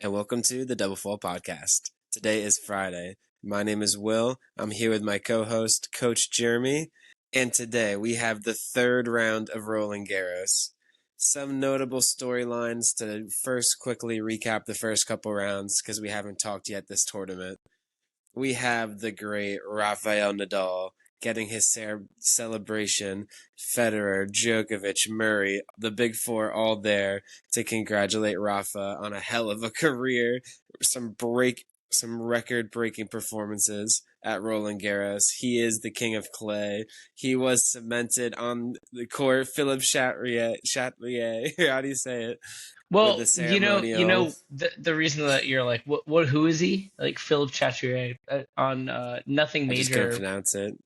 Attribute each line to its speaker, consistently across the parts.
Speaker 1: and welcome to the Double Fall Podcast. Today is Friday. My name is Will. I'm here with my co-host, Coach Jeremy, and today we have the third round of Roland Garros. Some notable storylines to first quickly recap the first couple rounds because we haven't talked yet this tournament. We have the great Rafael Nadal getting his celebration, Federer, Djokovic, Murray, the big four all there to congratulate Rafa on a hell of a career, some record-breaking performances at Roland Garros. He is the king of clay. He was cemented on the court. Philippe Chatrier, how do you say it?
Speaker 2: Well,
Speaker 1: With the ceremonial.
Speaker 2: the reason that you're like, who is he? Like Philippe Chatrier on Nothing
Speaker 1: I just couldn't
Speaker 2: Major.
Speaker 1: pronounce it.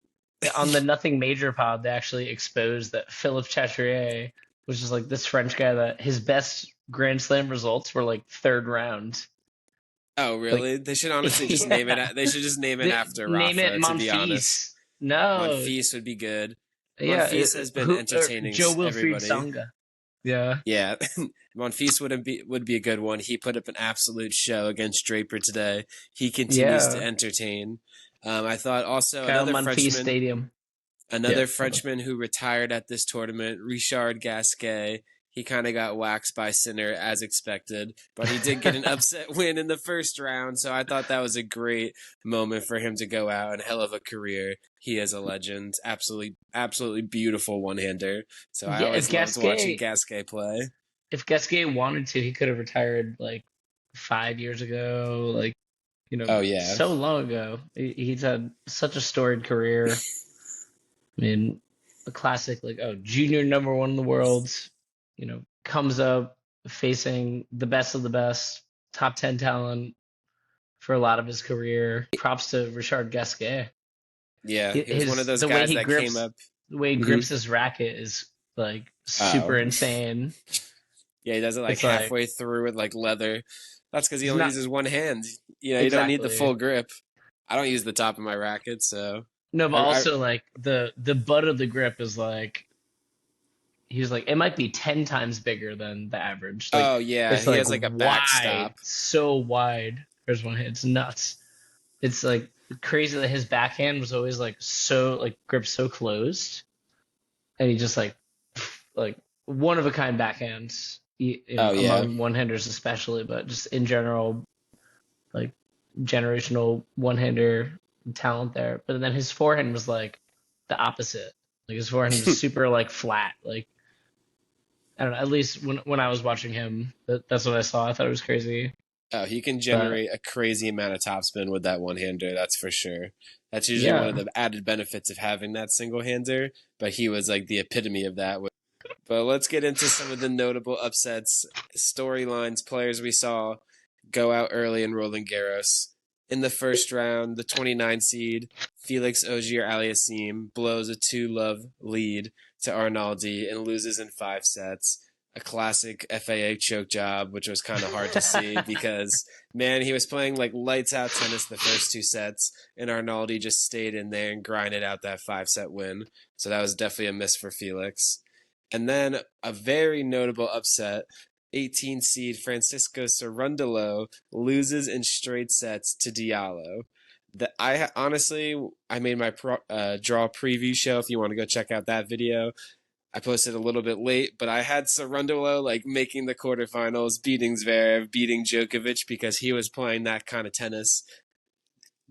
Speaker 2: On the Nothing Major pod, they actually exposed that Philippe Chatrier was just like this French guy that his best Grand Slam results were like third round.
Speaker 1: Oh, really? They should honestly just
Speaker 2: Yeah.
Speaker 1: name it. They should just name it after
Speaker 2: Name
Speaker 1: Rafa.
Speaker 2: it
Speaker 1: To be honest,
Speaker 2: Monfils. No,
Speaker 1: Monfils would be good.
Speaker 2: yeah,
Speaker 1: Monfils has been entertaining
Speaker 2: Joe Wilfried
Speaker 1: everybody.
Speaker 2: Tsonga. Yeah,
Speaker 1: Yeah, Monfils would be a good one. He put up an absolute show against Draper today. He continues to entertain. I thought also
Speaker 2: Kyle
Speaker 1: another
Speaker 2: Monfils
Speaker 1: Frenchman.
Speaker 2: Stadium.
Speaker 1: Another
Speaker 2: Yeah.
Speaker 1: Frenchman who retired at this tournament, Richard Gasquet. He kind of got waxed by Sinner as expected, but he did get an upset win in the first round, so I thought that was a great moment for him to go out and hell of a career. He is a legend. Absolutely beautiful one-hander. So I always loved watching Gasquet play.
Speaker 2: If Gasquet wanted to, he could have retired like 5 years ago,
Speaker 1: Oh, yeah.
Speaker 2: so long ago. He's had such a storied career. I mean, a classic, junior number one in the world, comes up facing the best of the best, top 10 talent for a lot of his career. Props to Richard Gasquet.
Speaker 1: Yeah, he was one of those guys that came up.
Speaker 2: The way he grips his racket is like super insane.
Speaker 1: Yeah, he does it like halfway through with like leather. That's because he only uses one hand. You don't need the full grip. I don't use the top of my racket, so.
Speaker 2: No, but also like the butt of the grip is like, he was like, it might be 10 times bigger than the average.
Speaker 1: Oh yeah, he has like a backstop.
Speaker 2: So wide. There's one hand. It's nuts. It's like crazy that his backhand was always like gripped so closed, and he just like one of a kind backhands. Among one-handers especially, but just in general, like generational one-hander talent there. But then his forehand was like the opposite. Like his forehand was super like flat. Like I don't know. At least when I was watching him, that's what I saw. I thought it was crazy.
Speaker 1: Oh, he can generate a crazy amount of topspin with that one-hander. That's for sure. That's usually one of the added benefits of having that single-hander. But he was like the epitome of that. But let's get into some of the notable upsets, storylines, players we saw go out early in Roland Garros. In the first round, the 29 seed, Felix Auger-Aliassime blows a 2-love lead to Arnaldi and loses in 5 sets. A classic FAA choke job, which was kind of hard to see because, man, he was playing like lights out tennis the first 2 sets, and Arnaldi just stayed in there and grinded out that 5-set win. So that was definitely a miss for Felix. And then a very notable upset, 18 seed Francisco Cerundolo loses in straight sets to Diallo. I made my draw preview show. If you want to go check out that video, I posted a little bit late, but I had Cerundolo like making the quarterfinals, beating Zverev, beating Djokovic because he was playing that kind of tennis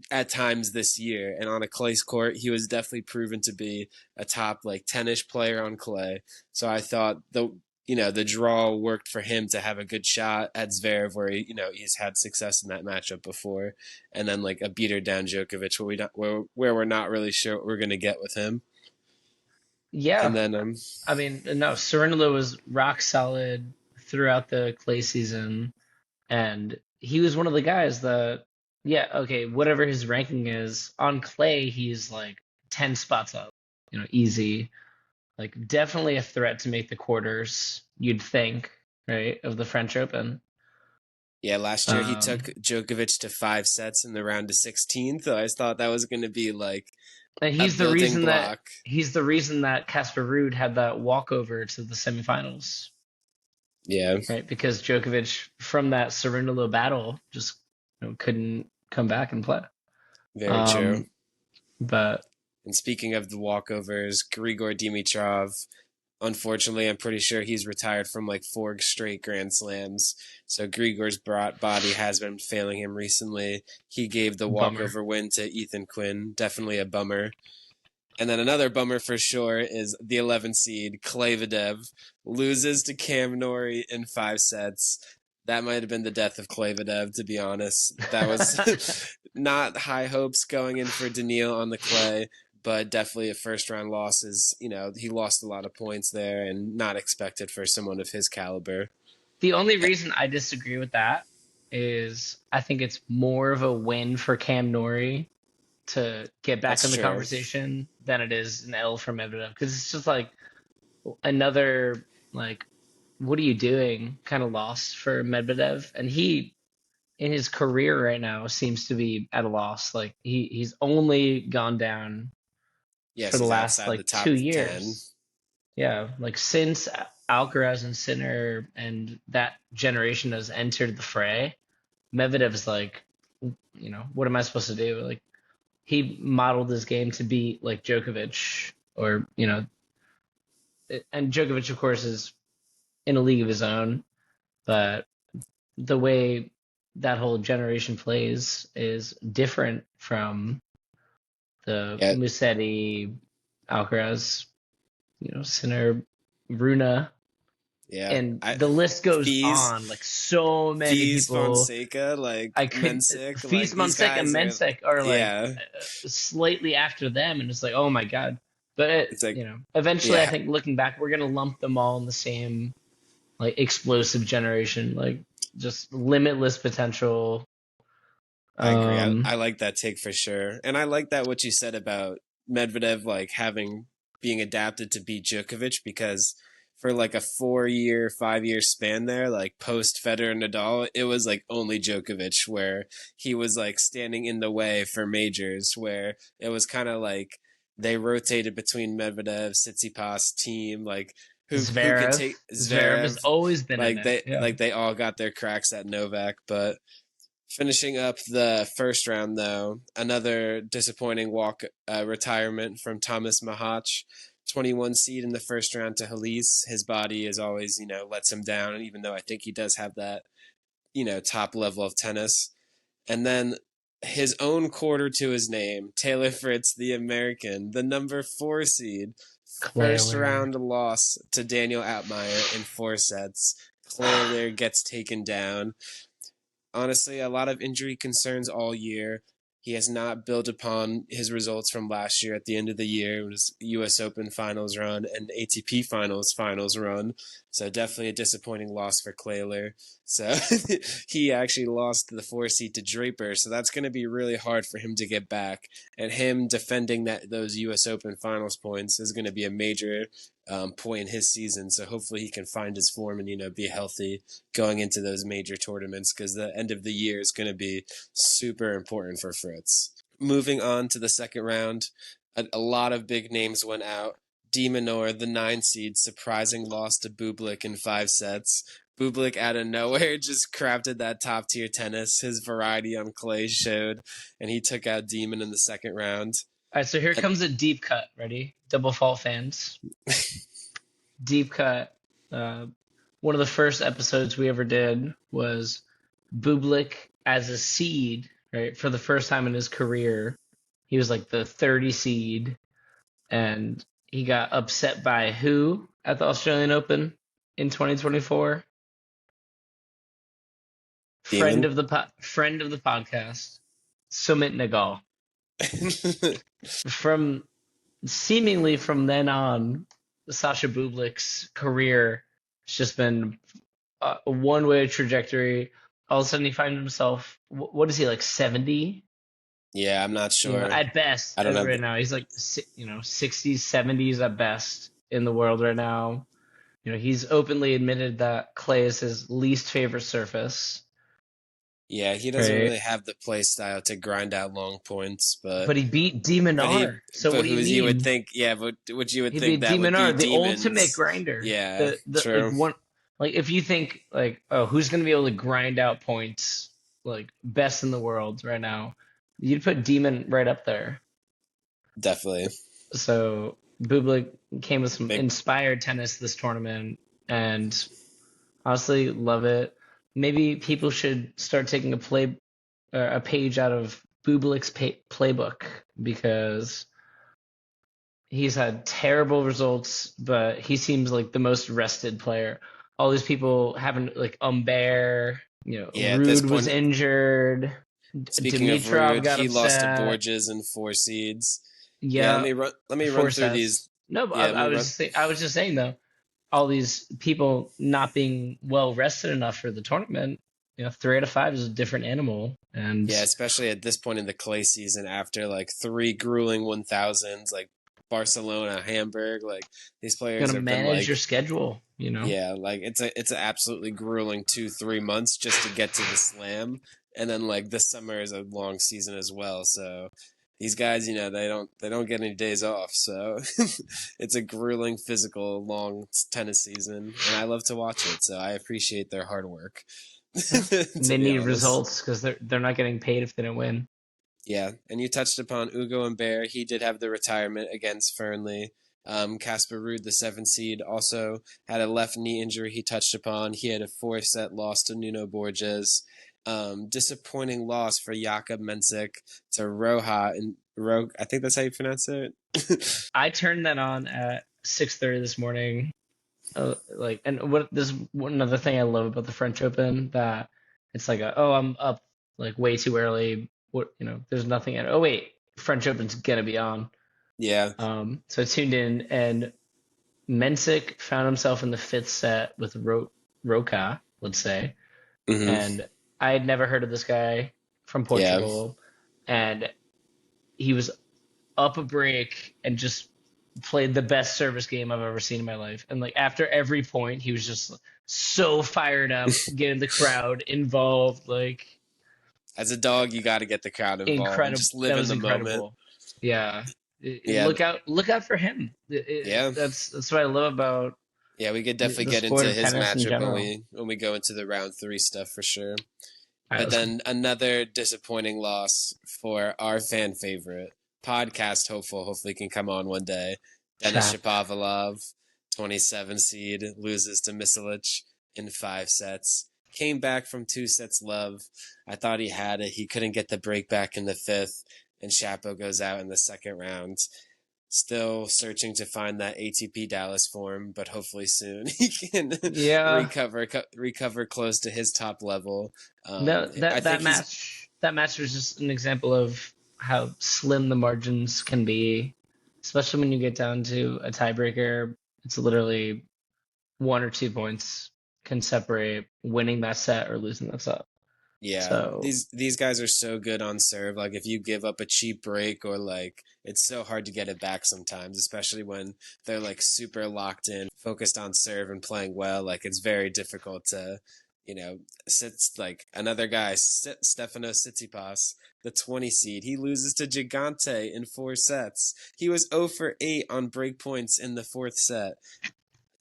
Speaker 1: at times this year. And on a clay court, he was definitely proven to be a top like 10-ish player on clay. So I thought the draw worked for him to have a good shot at Zverev, where he's had success in that matchup before, and then like a beater down Djokovic, where we're not really sure what we're gonna get with him.
Speaker 2: Yeah,
Speaker 1: and then
Speaker 2: Cerundolo was rock solid throughout the clay season, and he was one of the guys that, whatever his ranking is on clay, he's like 10 spots up, easy. Like definitely a threat to make the quarters, you'd think, right, of the French Open.
Speaker 1: Yeah, last year he took Djokovic to 5 sets in the round of 16. So I thought that was going to be like
Speaker 2: and he's the reason that Casper Ruud had that walkover to the semifinals.
Speaker 1: Yeah,
Speaker 2: right? Because Djokovic from that Cerundolo battle just couldn't come back and play.
Speaker 1: very true.
Speaker 2: Um, but
Speaker 1: And speaking of the walkovers, Grigor Dimitrov, unfortunately, I'm pretty sure he's retired from like 4 straight Grand Slams. So Grigor's body has been failing him recently. He gave the
Speaker 2: bummer.
Speaker 1: walkover win to Ethan Quinn. Definitely a bummer. And then another bummer for sure is the 11 seed, Klavidev, loses to Cam Norrie in 5 sets. That might have been the death of Klavidev, to be honest. That was not high hopes going in for Daniil on the clay, but definitely a first round loss is, he lost a lot of points there and not expected for someone of his caliber.
Speaker 2: The only reason I disagree with that is I think it's more of a win for Cam Norrie to get back
Speaker 1: That's
Speaker 2: in the
Speaker 1: true.
Speaker 2: conversation than it is an L for Medvedev, because it's just like another like, what are you doing kind of loss for Medvedev, and he in his career right now seems to be at a loss. Like he's only gone down
Speaker 1: Yes,
Speaker 2: for the
Speaker 1: he's
Speaker 2: last
Speaker 1: outside the
Speaker 2: like
Speaker 1: top 10.
Speaker 2: 2 years. Yeah, like since Alcaraz and Sinner and that generation has entered the fray, Medvedev's like, what am I supposed to do? Like he modeled his game to be like Djokovic, or and Djokovic, of course, is in a league of his own, but the way that whole generation plays is different from the
Speaker 1: Yeah.
Speaker 2: Musetti, Alcaraz, Sinner, Runa.
Speaker 1: Yeah,
Speaker 2: And the list goes
Speaker 1: Fees,
Speaker 2: on. Like so many people.
Speaker 1: Fonseca, like
Speaker 2: I could
Speaker 1: Mensik,
Speaker 2: Feast,
Speaker 1: like these
Speaker 2: Monsek, and
Speaker 1: guys are,
Speaker 2: Mensek are like
Speaker 1: yeah,
Speaker 2: slightly after them, and it's like, oh my god. But
Speaker 1: it's like,
Speaker 2: eventually, I
Speaker 1: yeah,
Speaker 2: think looking back, we're gonna lump them all in the same like explosive generation, like just limitless potential.
Speaker 1: I agree. I,
Speaker 2: Um,
Speaker 1: I like that take for sure, and I like that what you said about Medvedev, like being adapted to beat Djokovic, because for like a 4-year, 5-year span there, like post Federer and Nadal, it was like only Djokovic where he was like standing in the way for majors, where it was kind of like they rotated between Medvedev, Tsitsipas team, like who can
Speaker 2: Zverev,
Speaker 1: take
Speaker 2: Zverev has
Speaker 1: Zverev,
Speaker 2: always been in
Speaker 1: like
Speaker 2: it. Yeah,
Speaker 1: they all got their cracks at Novak, but finishing up the first round, though, another disappointing retirement from Thomas Mahach, 21 seed in the first round to Halys. His body is always, lets him down, even though I think he does have that, top level of tennis. And then his own quarter to his name, Taylor Fritz, the American, the number 4 seed, first round loss to Daniel Outmaier in 4 sets. Clearly gets taken down. Honestly, a lot of injury concerns all year. He has not built upon his results from last year at the end of the year. It was U.S. Open finals run and ATP finals run. So definitely a disappointing loss for Clayler. So he actually lost the 4 seed to Draper. So that's going to be really hard for him to get back. And him defending those U.S. Open finals points is going to be a major point in his season. So hopefully he can find his form and be healthy going into those major tournaments, because the end of the year is going to be super important for Fritz. Moving on to the second round, a lot of big names went out. De Minaur, the 9 seed, surprising loss to Bublik in 5 sets. Bublik out of nowhere just crafted that top tier tennis. His variety on clay showed, and he took out Demon in the second round.
Speaker 2: All right, so here comes a deep cut. Ready? Double fault fans. Deep cut. One of the first episodes we ever did was Bublik as a seed, right? For the first time in his career, he was like the 30 seed, and he got upset by who at the Australian Open in 2024? Friend of the podcast, Sumit Nagal. From seemingly from then on, Sasha Bublik's career has just been a one-way trajectory. All of a sudden, he finds himself. What is he, like 70?
Speaker 1: Yeah, I'm not sure.
Speaker 2: At best,
Speaker 1: I don't know.
Speaker 2: Right now, he's like 60s, 70s at best in the world right now. He's openly admitted that clay is his least favorite surface.
Speaker 1: Yeah, he doesn't really have the play style to grind out long points, but
Speaker 2: he beat De Minaur. So what do you mean?
Speaker 1: You would think, yeah, but what you would
Speaker 2: He
Speaker 1: think
Speaker 2: beat
Speaker 1: that
Speaker 2: De
Speaker 1: would
Speaker 2: Minaur,
Speaker 1: be
Speaker 2: the
Speaker 1: Demons.
Speaker 2: ultimate grinder.
Speaker 1: Yeah, true.
Speaker 2: Like Like if you think like, oh, who's gonna be able to grind out points like best in the world right now, you'd put Demon right up there.
Speaker 1: Definitely.
Speaker 2: So Bublik came with some
Speaker 1: Big,
Speaker 2: inspired tennis this tournament, and honestly love it. Maybe people should start taking a page out of Bublik's playbook because he's had terrible results, but he seems like the most rested player. All these people haven't like Humbert,
Speaker 1: yeah, at this
Speaker 2: Ruud was
Speaker 1: point,
Speaker 2: injured,
Speaker 1: speaking of
Speaker 2: Dimitrov
Speaker 1: Ruud,
Speaker 2: got
Speaker 1: he lost to
Speaker 2: upset.
Speaker 1: Borges in four seeds. Yeah,
Speaker 2: Yeah,
Speaker 1: let me run
Speaker 2: four
Speaker 1: through
Speaker 2: sets.
Speaker 1: these.
Speaker 2: No, but
Speaker 1: Yeah, let me run.
Speaker 2: I was just saying though, all these people not being well rested enough for the tournament. 3 out of 5 is a different animal, and
Speaker 1: Yeah, especially at this point in the clay season, after like three grueling 1000s, like Barcelona, Hamburg, like these players
Speaker 2: gonna
Speaker 1: have been
Speaker 2: manage
Speaker 1: like,
Speaker 2: your schedule.
Speaker 1: yeah, like it's an absolutely grueling 2 3 months just to get to the slam, and then like this summer is a long season as well. So these guys, they don't get any days off. So it's a grueling, physical, long tennis season, and I love to watch it. So I appreciate their hard work. To
Speaker 2: They
Speaker 1: be
Speaker 2: need
Speaker 1: honest.
Speaker 2: results because they're not getting paid if they don't win.
Speaker 1: Yeah, and you touched upon Ugo and Bear. He did have the retirement against Fernley. Casper Ruud, the 7 seed, also had a left knee injury he touched upon. He had a 4-set loss to Nuno Borges. Disappointing loss for Jakob Mensik to Roja and I think that's how you pronounce it.
Speaker 2: I turned that on at 6:30 this morning. And what this is one another thing I love about the French Open, that it's like I'm up like way too early. There's nothing in. Oh wait, French Open's gonna be on.
Speaker 1: Yeah.
Speaker 2: So I tuned in, and Mensik found himself in the fifth set with Roca, let's say,
Speaker 1: Hmm.
Speaker 2: and I had never heard of this guy from
Speaker 1: Yeah.
Speaker 2: Portugal, and he was up a break and just played the best service game I've ever seen in my life. And like after every point, he was just so fired up, getting the crowd involved. Like
Speaker 1: As a dog, you got to get the crowd involved and
Speaker 2: incredible.
Speaker 1: just live
Speaker 2: That
Speaker 1: in
Speaker 2: was
Speaker 1: the moment.
Speaker 2: incredible. Yeah.
Speaker 1: Yeah.
Speaker 2: Look out for him.
Speaker 1: Yeah.
Speaker 2: That's what I love about
Speaker 1: Yeah, we could definitely
Speaker 2: the
Speaker 1: get
Speaker 2: sport
Speaker 1: into
Speaker 2: of
Speaker 1: his
Speaker 2: tennis in
Speaker 1: matchup when
Speaker 2: general.
Speaker 1: we go into the round three stuff for sure.
Speaker 2: All right,
Speaker 1: But
Speaker 2: let's go.
Speaker 1: then another disappointing loss for our fan favorite podcast hopeful. Hopefully, can come on one day. Denis
Speaker 2: Chat.
Speaker 1: Shapovalov, 27 seed, loses to Misalic in 5 sets. Came back from 2 sets love. I thought he had it. He couldn't get the break back in the fifth, and Shapo goes out in the second round. Still searching to find that ATP Dallas form, but hopefully soon he can
Speaker 2: Yeah.
Speaker 1: recover close to his top level.
Speaker 2: No,
Speaker 1: I think he's
Speaker 2: that match was just an example of how slim the margins can be, especially when you get down to a tiebreaker. It's literally 1 or 2 points can separate winning that set or losing that set.
Speaker 1: yeah,
Speaker 2: So
Speaker 1: these guys are so good on serve. Like if you give up a cheap break or like it's so hard to get it back sometimes, especially when they're like super locked in, focused on serve and playing well. Like it's very difficult to, sits like another guy, Stefanos Tsitsipas, the 20 seed. He loses to Gigante in 4 sets. He was 0 for 8 on break points in the fourth set.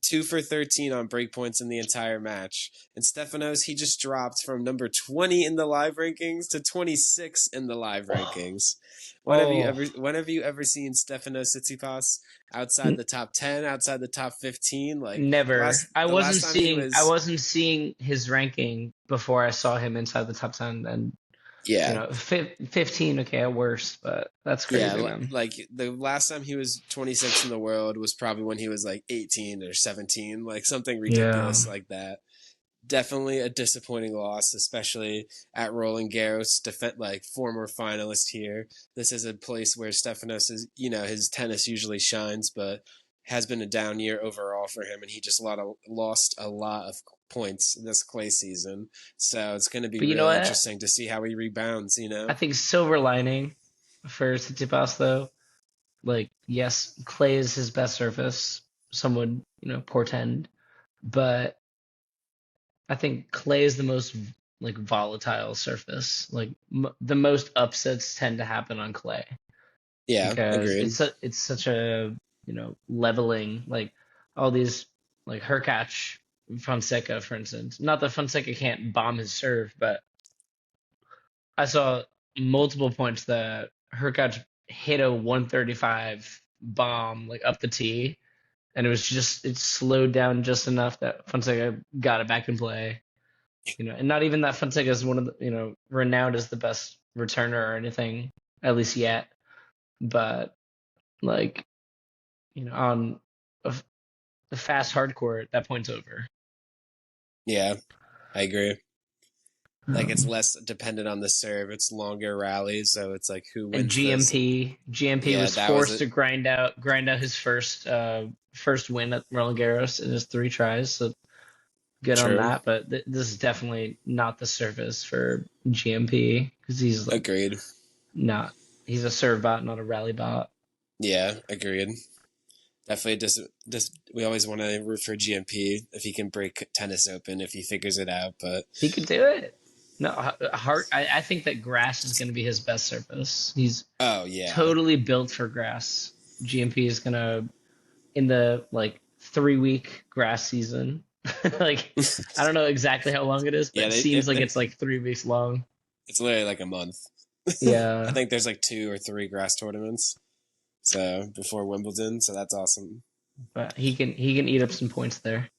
Speaker 1: 2 for 13 on breakpoints in the entire match. And Stefanos, he just dropped from number 20 in the live rankings to 26 in the live
Speaker 2: oh,
Speaker 1: rankings.
Speaker 2: oh
Speaker 1: When have you ever seen Stefanos Tsitsipas outside the top 10, outside the top 15? Like
Speaker 2: never.
Speaker 1: the last time he
Speaker 2: I
Speaker 1: was,
Speaker 2: wasn't seeing his ranking before I saw him inside the top 10, and
Speaker 1: yeah.
Speaker 2: 15, okay, at worst, but that's crazy,
Speaker 1: Yeah,
Speaker 2: man.
Speaker 1: like the last time he was 26 in the world was probably when he was like 18 or 17, like something
Speaker 2: Yeah.
Speaker 1: ridiculous like that. Definitely a disappointing loss, especially at Roland Garros, like former finalist here. This is a place where Stefanos is, his tennis usually shines, but has been a down year overall for him, and he just lost a lot of points this clay season. So it's going to be
Speaker 2: But you know
Speaker 1: real
Speaker 2: what?
Speaker 1: interesting to see how he rebounds.
Speaker 2: I think silver lining for Tsitsipas though, like yes, clay is his best surface. Some would, portend, but I think clay is the most like volatile surface. Like the most upsets tend to happen on clay
Speaker 1: Yeah,
Speaker 2: because
Speaker 1: agreed.
Speaker 2: it's such a leveling, like all these like Hurkacz Fonseca, for instance. Not that Fonseca can't bomb his serve, but I saw multiple points that Hurkacz hit a 135 bomb like up the tee, and it slowed down just enough that Fonseca got it back in play. And not even that Fonseca is one of the, renowned as the best returner or anything, at least yet. But like, on the fast hard court, that point's over.
Speaker 1: Yeah, I agree. Like it's less dependent on the serve. It's longer rallies, so it's like who wins.
Speaker 2: And
Speaker 1: this.
Speaker 2: GMP was forced to grind out his first win at Roland Garros in his 3 tries. So good on that. But this is definitely not the service for GMP because he's
Speaker 1: agreed.
Speaker 2: He's a serve bot, not a rally bot.
Speaker 1: Yeah, agreed. Definitely just we always want to root for GMP if he can break tennis open, if he figures it out, but
Speaker 2: he could do it. No, I think that grass is going to be his best surface. He's totally built for grass. GMP is going to, in the 3-week grass season, like I don't know exactly how long it is, but it seems like it's like 3 weeks long.
Speaker 1: It's literally like a month.
Speaker 2: Yeah.
Speaker 1: I think there's like 2 or 3 grass tournaments. So before Wimbledon, so that's awesome.
Speaker 2: But he can eat up some points there.